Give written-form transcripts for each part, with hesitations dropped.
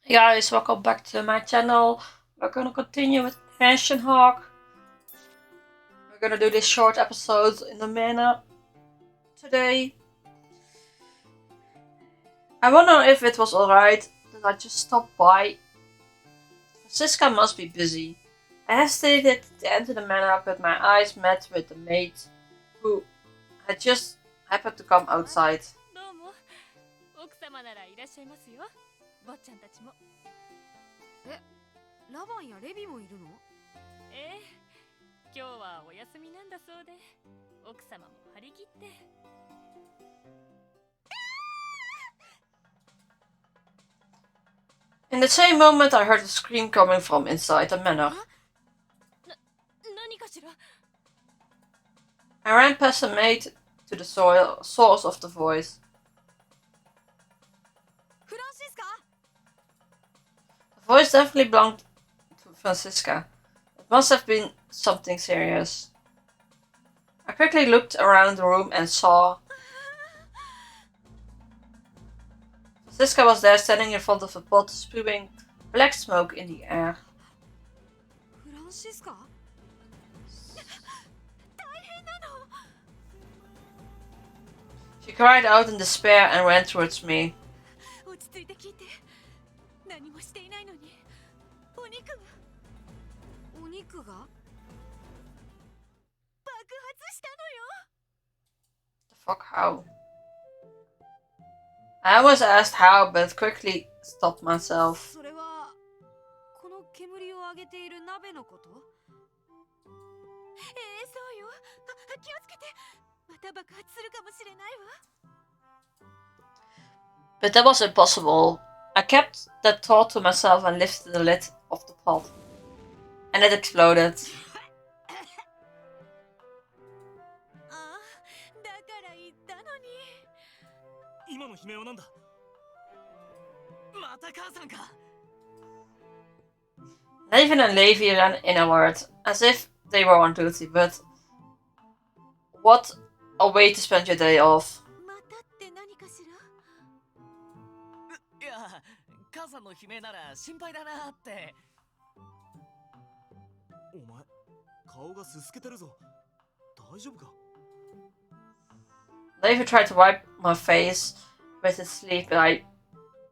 Hey guys, welcome back to my channel. We're gonna continue with Ashen. We're gonna do this short episode in a minute today. I wonder if it was alright that I just stopped by. Francisca must be busy. I hesitated to enter the manor, but my eyes met with the maid who had just happened to come outside. ラバンやレビもいるの？ええ、今日はお休みなんだそうで、奥様も張り切って。In the same moment, I heard a scream coming from inside the manor. 何かしら？ I ran past the maid to the source of the voice. フランシスカ？ The voice definitely belonged to Francisca. It must have been something serious. I quickly looked around the room and saw Francisca was there standing in front of a pot, spewing black smoke in the air. フランシスカ？大変なの。 She cried out in despair and ran towards me. 落ち着いて聞いて。何もしていないのに。お肉が。お肉が？爆発したのよ。 The fuck, how? I almost asked how, but quickly stopped myself. それはこの煙を上げている鍋のこと？そうよ。気をつけて。また爆発するかもしれないわ。 But that was impossible. I kept that thought to myself and lifted the lid of the pot. And it exploded. ああ、だから言ったのに。今の悲鳴はなんだ？また母さんか。 Levin and Levi ran inward, as if they were on duty, but what a way to spend your day off. またって何かしら？いや、母さんの悲鳴なら心配だなって。お前、顔がすすけてるぞ。大丈夫か？ Levi tried to wipe my face with his sleeve, but I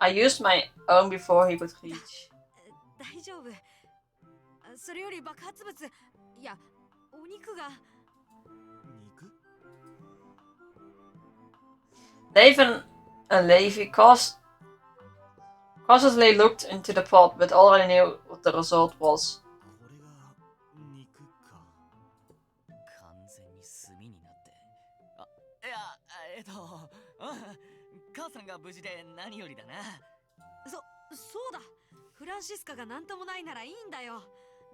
used my own before he could reach. 大丈夫。それより爆発物、いや、お肉が。肉？ Levin and Levi cautiously looked into the pot, but already knew what the result was. これが肉か。完全に炭になって。あ、いや、母さんが無事で何よりだな。そうだ。フランシスカがなんともないならいいんだよ。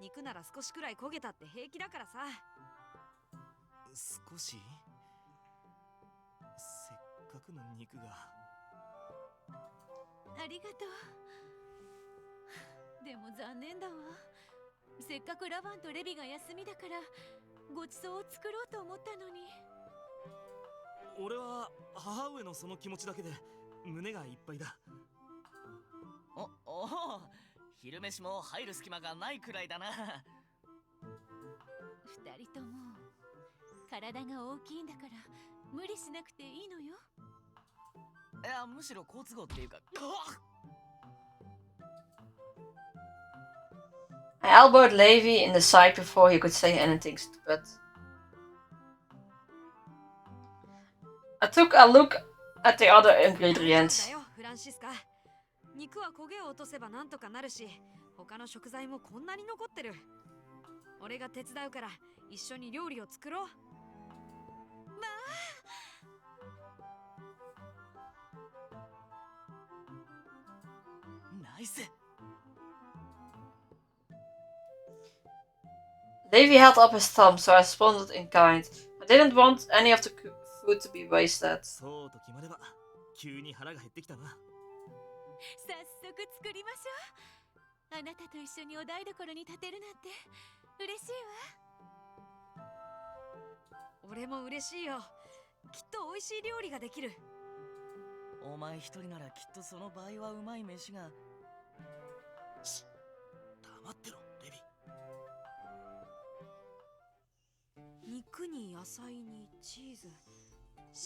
肉なら少しくらい焦げたって平気だからさ。少し？せっかくの肉が。ありがとう。でも残念だわ。せっかくラバンとレビが休みだからごちそうを作ろうと思ったのに。俺は母上のその気持ちだけで胸がいっぱいだ。おお、昼飯も入る隙間がないくらいだな。二人とも体が大きいんだから無理しなくていいのよ。いや、むしろ好都合っていうか。I elbowed Levi in the side before he could say anything stupid. I took a look at the other ingredients. だよ、フランシスカ。肉は焦げを落とせばなんとかなるし、他の食材もこんなに残ってる。俺が手伝うから一緒に料理を作ろう。まあ。ナイス。Levi held up his thumb, so I responded in kind. I didn't want any of the food to be wasted. そうと決まれば急に腹が減ってきたな。早速作りましょう。あなたと一緒にお台所に立てるなんて嬉しいわ。俺も嬉しいよ。きっと美味しい料理ができる。お前一人ならきっとその場合はうまい飯が。黙ってろレビ。肉に野菜にチーズ、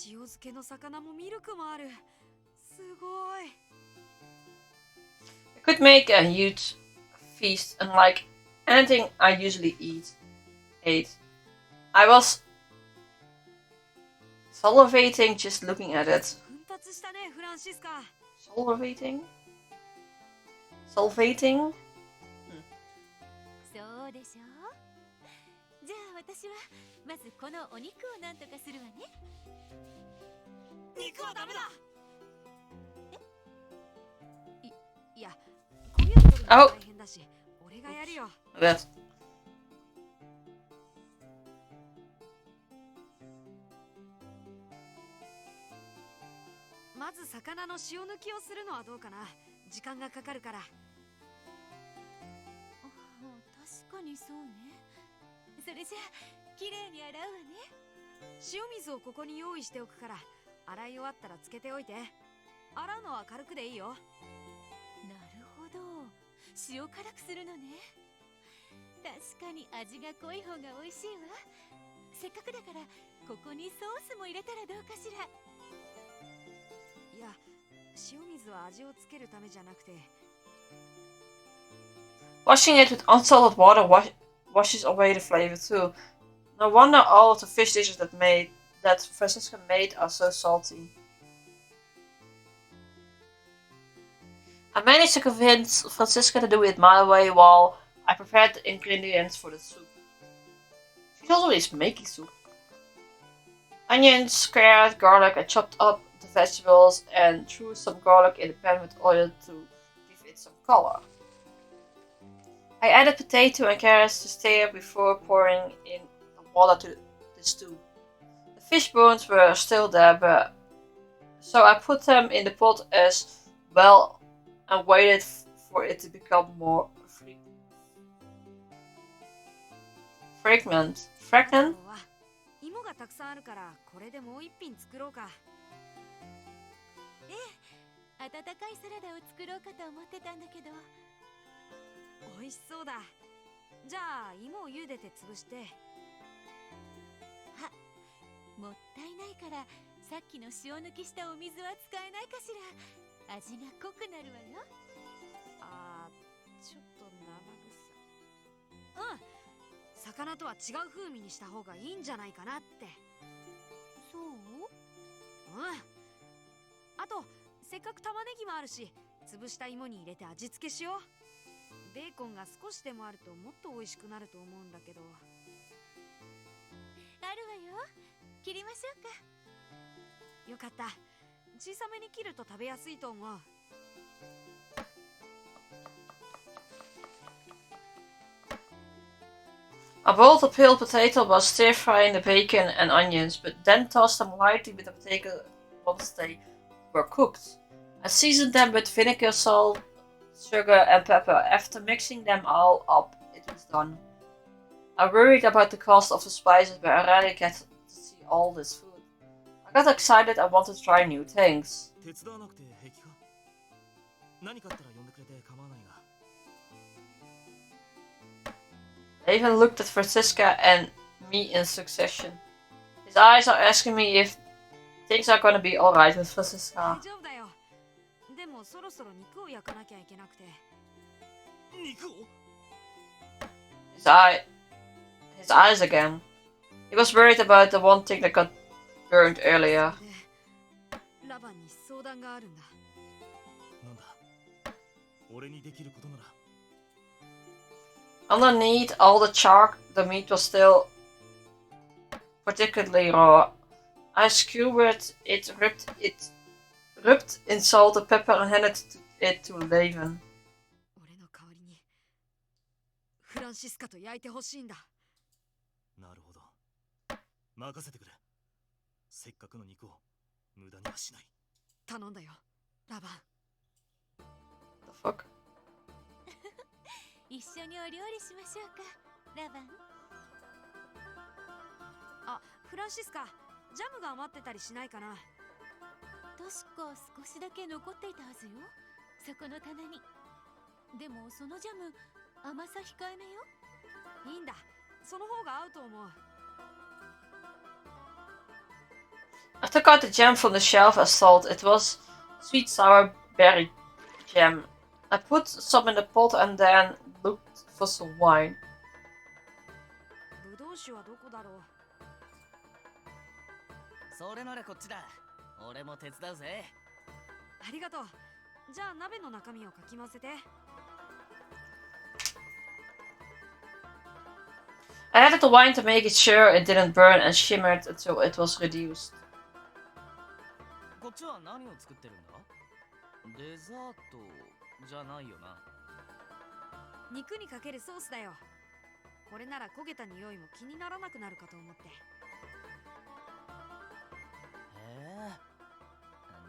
塩漬けの魚もミルクもある。すごい。I could make a huge feast unlike anything I usually ate. I was salivating just looking at it. 奮発したね、フランシスカ。 Salivating? Salvating? そうでしょう。じゃあ私はまずこのお肉をなんとかするわね。肉はダメだ。いや、焦げを取るのが大変だし、俺がやるよ。 That. まず魚の塩抜きをするのはどうかな。時間がかかるから。確かにそうね。それじゃあきれいに洗うわね。塩水をここに用意しておくから、洗い終わったらつけておいて。洗うのは軽くでいいよ。なるほど、塩辛くするのね。確かに味が濃い方が美味しいわ。せっかくだからここにソースも入れたらどうかしら。いや、塩水は味をつけるためじゃなくて。 Washing it with unsalted water washes away the flavor too. No wonder all of the fish dishes that Francisca made are so salty. I managed to convince Francisca to do it my way while I prepared the ingredients for the soup. She's always making soup. Onions, carrots, garlic. I chopped up the vegetables and threw some garlic in the pan with oil to give it some color. I added potato and carrots to stir before pouring in the water to the stew. The fish bones were still there, so I put them in the pot as well and waited for it to become more fragrant. 芋がたくさんあるから、これでもう一品作ろうか。ええ、温かいサラダを作ろうかと思ってたんだけど。美味しそうだ。じゃあ芋を茹でて潰して。もったいないからさっきの塩抜きしたお水は使えないかしら。味が濃くなるわよ。ちょっと生臭。うん、魚とは違う風味にした方がいいんじゃないかなって。そう？うん。あと、せっかく玉ねぎもあるし、潰した芋に入れて味付けしよう。ベーコンが少しでもあるともっと美味しくなると思うんだけど。あるわよ。切りましょうか。よかった。小さめに切ると食べやすいと思う。I boiled a peeled potato while stir-frying the bacon and onions, but then tossed them lightly with the potato once they were cooked. I seasoned them with vinegar, salt, sugar and pepper. After mixing them all up, it was done. I worried about the cost of the spices, but I rarely get to see all this food. I got excited and wanted to try new things. 手伝わなくて平気か？何かあったら呼んでくれて構わないが。I even looked at Francisca and me in succession. His eyes are asking me if things are gonna be alright with 大 Francisca. 丈夫だよ。でもそろそろ肉を焼かなきゃいけなくて。肉を？ His eyes again. He was worried about the one thing that got burned earlier. で、ラバンに相談があるんだ。なんだ？俺にできることなら。Underneath all the chalk, the meat was still particularly raw. I skewered it, rubbed in salt and pepper, and handed it to Levin. 俺の代わりにフランシスカと焼いてほしいんだ。なるほど。任せてくれ。せっかくの肉を無駄にはしない。頼んだよ、ラバン。The fuck? 一緒にお料理しましょうか、ラバン。あ、フランシスカ、ジャムが余ってたりしないかな。確か少しだけ残っていたはずよ、そこの棚に。でもそのジャム甘さ控えめよ。いいんだ。その方が合うと思う。I took out the jam from the shelf as thought. It was sweet sour berry jam. I put some in the pot and then looked for some wine. ぶどう酒はどこだろう。それならこっちだ。俺も手伝うぜ。ありがとう。じゃあ鍋の中身をかき混ぜて。I added the wine to make it sure it didn't burn and shimmered until it was reduced. こっちは何を作ってるんだ？デザートじゃないよな。肉にかけるソースだよ。これなら焦げた匂いも気にならなくなるかと思って。へ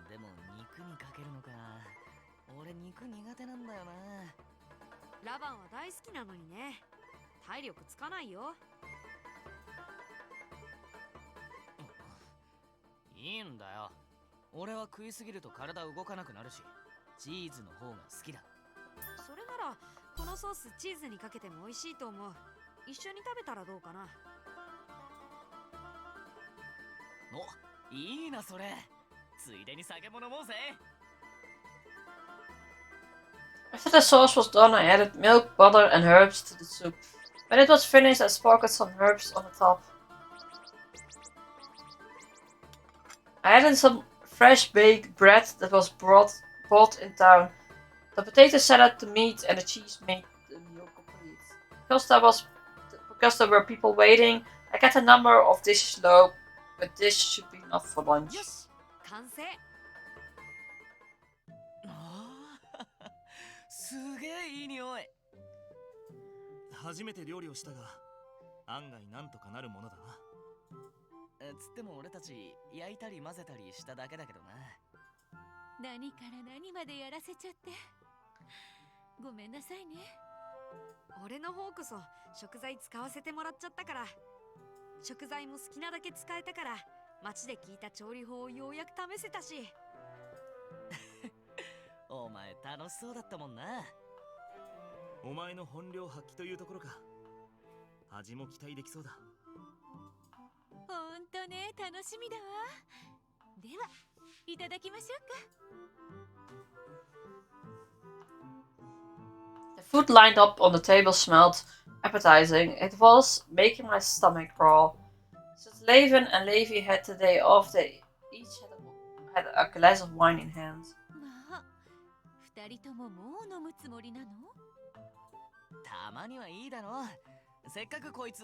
え。でも肉にかけるのか。俺肉苦手なんだよな。ラバンは大好きなのにね。体力つかないよ。いいんだよ。俺は食いすぎると体動かなくなるし、チーズの方が好きだ。それならこのソースチーズにかけても美味しいと思う。一緒に食べたらどうかな。お、いいなそれ。ついでに酒も飲もうぜ。After the sauce was done, I added milk, butter, and herbs to the soup. When it was finished, I sprinkled some herbs on the top. I added some fresh baked bread that was bought in town. The potato salad, the meat, and the cheese made the meal complete. Because there were people waiting, I got a number of dishes low, but this should be enough for lunch. よし、完成。すげえいい匂い。初めて料理をしたが、案外なんとかなるものだな。つっても俺たち焼いたり混ぜたりしただけだけどな。何から何までやらせちゃってごめんなさいね。俺の方こそ食材使わせてもらっちゃったから。食材も好きなだけ使えたから、街で聞いた調理法をようやく試せたし。お前楽しそうだったもんな。お前の本領発揮というところか。味も期待できそうだ。ほんとね、楽しみだわ。では、いただきましょうか。 The food lined up on the table smelled appetizing. It was making my stomach crawl. Since Levin and Levi had the day off, they each had a glass of wine in hand. まあ、二人とももう飲むつもりなの？たまにはいいだろ。せっかくこいつ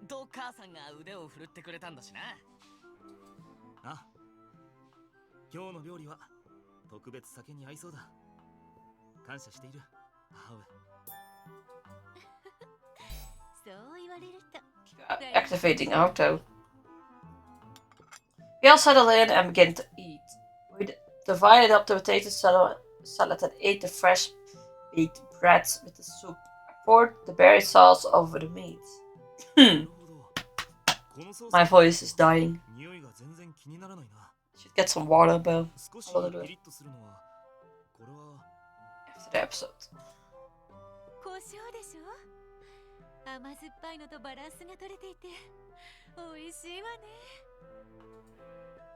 と母さんが腕を振るってくれたんだしな。あ、今日の料理は特別酒に合いそうだ。感謝している、母上。そう言われると。Activating auto. We all settled in and began to eat. We divided up the potato salad and ate the fresh baked bread with the soup. I poured the berry sauce over the meat. My voice is dying. 匂いが全然気にならないな。 Should get some water, Bill. 少し I'll do ピ it リッとするのは、これは after the episode. 胡椒でしょ？甘酸っぱいのとバランスが取れていて美味しいわね。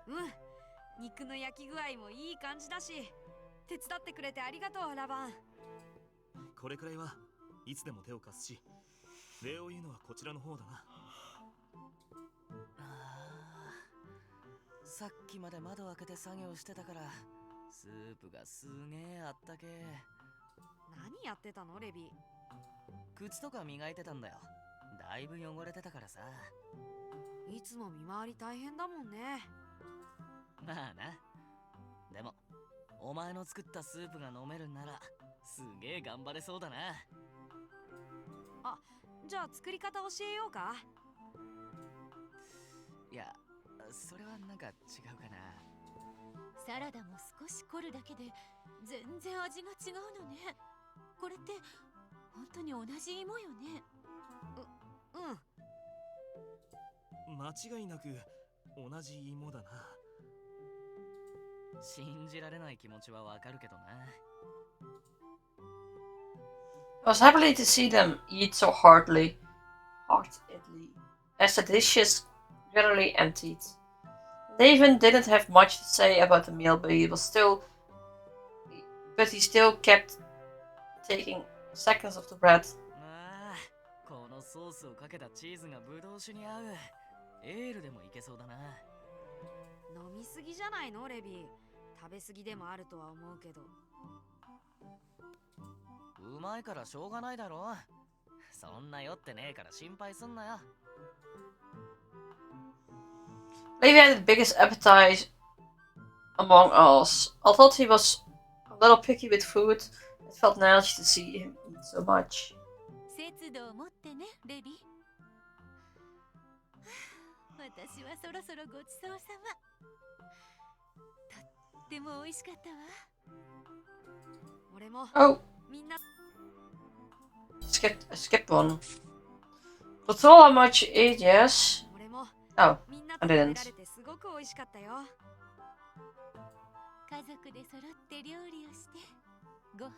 うん、肉の焼き具合もいい感じだし、手伝ってくれてありがとう、ラバン。これくらいはいつでも手を貸すし、礼を言うのはこちらの方だな。さっきまで窓開けて作業してたから、スープがすげえあったけ。何やってたの、レビ？靴とか磨いてたんだよ。だいぶ汚れてたからさ。いつも見回り大変だもんね。まあな。でもお前の作ったスープが飲めるんならすげえ頑張れそうだな。あ、じゃあ作り方教えようか？いや、それはなんか違うかな。サラダも少し凝るだけで全然味が違うのね。これって本当に同じ芋よね。うん。間違いなく同じ芋だな。信じられない気持ちはわかるけどな。I was happy to see them eat so heartily, as the dishes gradually emptied. Levin didn't have much to say about the meal, but he still kept taking seconds of the bread. ああ、このソースをかけたチーズがブドウ酒に合う。エールでもいけそうだな。飲みすぎじゃないのレビー。食べすぎでもあるとは思うけど。うまいからしょうがないだろ。そんな酔ってねえから心配すんなよ。Levi had the biggest appetite among us. Although he was a little picky with food, it felt nice to see him eat so much. 節度を持ってね、レビ。私はそろそろごちそうさま。とっても美味しかったわ。俺も Oh, みんな I skipped one. Control how much you ate, yes? 俺も Oh, みんな I と食べ didn't. られてすごく美味しかったよ。家族で揃って料理をしてご飯を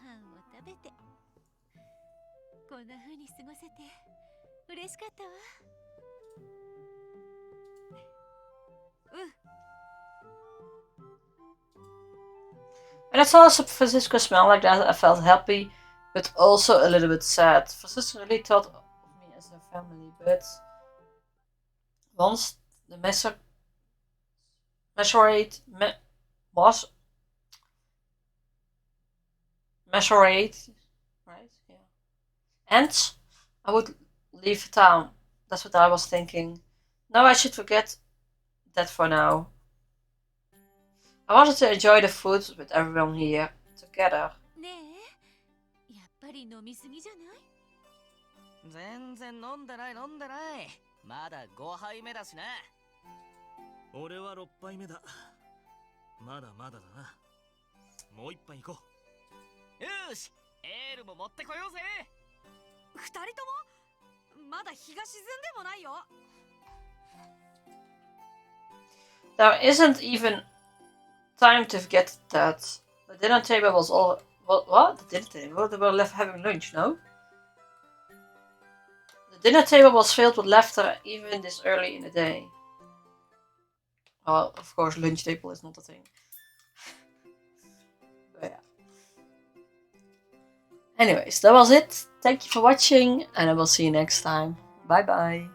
食べてこんな風に過ごせて嬉しかったわ。うん。 When I saw Francisco smile like that, I felt happy, but also a little bit sad. Francisco really thought of me as her family, but once the measurate right? Yeah. And I would leave town. That's what I was thinking. No, I should forget that for now. I wanted to enjoy the food with everyone here together. ねえ、やっぱり飲みすぎじゃない？全然飲んでない。まだ5杯目だしな。俺は6杯目だ。まだまだだな。もう一杯行こう。よし、エールも持ってこようぜ。二人ともまだ日が沈んでもないよ。There isn't even time to forget that. The dinner table was all. What? The dinner table? They were left having lunch, no? The dinner table was filled with laughter even this early in the day. Well, of course, lunch table is not a thing. But yeah. Anyways, that was it. Thank you for watching, and I will see you next time. Bye bye.